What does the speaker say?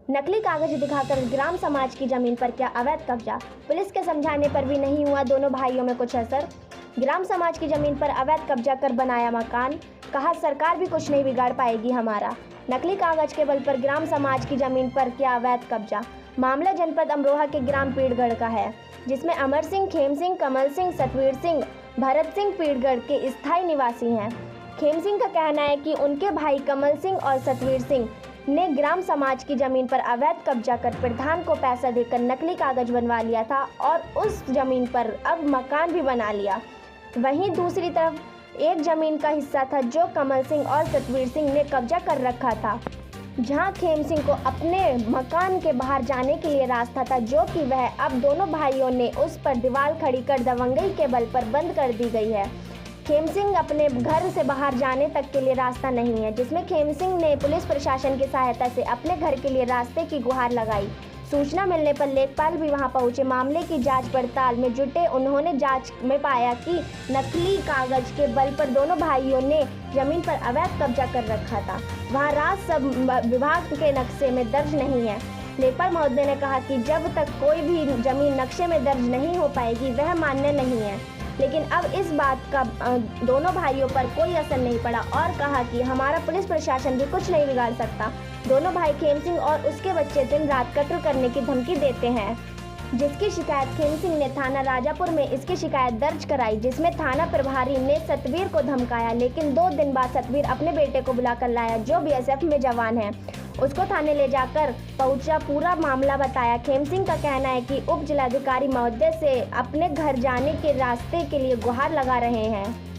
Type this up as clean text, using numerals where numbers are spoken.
नकली कागज दिखाकर ग्राम समाज की जमीन पर किया अवैध कब्जा। पुलिस के समझाने पर भी नहीं हुआ दोनों भाइयों में कुछ असर। ग्राम समाज की जमीन पर अवैध कब्जा कर बनाया मकान, कहा सरकार भी कुछ नहीं बिगाड़ पाएगी हमारा। नकली कागज के बल पर ग्राम समाज की जमीन पर किया अवैध कब्जा। मामला जनपद अमरोहा के ग्राम पीड़गढ़ का है, जिसमें अमर सिंह, खेम सिंह, कमल सिंह, सतवीर सिंह, भरत सिंह पीड़गढ़ के स्थायी निवासी हैं। खेम सिंह का कहना है कि उनके भाई कमल सिंह और सतवीर सिंह ने ग्राम समाज की जमीन पर अवैध कब्जा कर प्रधान को पैसा देकर नकली कागज बनवा लिया था और उस जमीन पर अब मकान भी बना लिया। वहीं दूसरी तरफ एक जमीन का हिस्सा था जो कमल सिंह और सतवीर सिंह ने कब्जा कर रखा था, जहां खेम सिंह को अपने मकान के बाहर जाने के लिए रास्ता था, जो कि वह अब दोनों भाइयों ने उस पर दीवार खड़ी कर दबंगई के बल पर बंद कर दी गई है। खेम सिंह अपने घर से बाहर जाने तक के लिए रास्ता नहीं है, जिसमें खेम सिंह ने पुलिस प्रशासन की सहायता से अपने घर के लिए रास्ते की गुहार लगाई। सूचना मिलने पर लेखपाल भी वहां पहुंचे मामले की जांच पड़ताल में जुटे। उन्होंने जांच में पाया कि नकली कागज के बल पर दोनों भाइयों ने जमीन पर अवैध कब्जा कर रखा था। वहां राजस्व विभाग के नक्शे में दर्ज नहीं है। लेखपाल महोदय ने कहा कि जब तक कोई भी जमीन नक्शे में दर्ज नहीं हो पाएगी वह मान्य नहीं है। लेकिन अब इस बात का दोनों भाइयों पर कोई असर नहीं पड़ा और कहा कि हमारा पुलिस प्रशासन भी कुछ नहीं बिगाड़ सकता। दोनों भाई खेम सिंह और उसके बच्चे दिन रात कत्ल करने की धमकी देते हैं, जिसकी शिकायत खेम सिंह ने थाना राजापुर में इसकी शिकायत दर्ज कराई, जिसमें थाना प्रभारी ने सतवीर को धमकाया। लेकिन 2 दिन बाद सतवीर अपने बेटे को बुलाकर लाया, जो बीएसएफ में जवान है। उसको थाने ले जाकर पहुंचा, पूरा मामला बताया। खेम सिंह का कहना है कि उप जिलाधिकारी महोदय से अपने घर जाने के रास्ते के लिए गुहार लगा रहे हैं।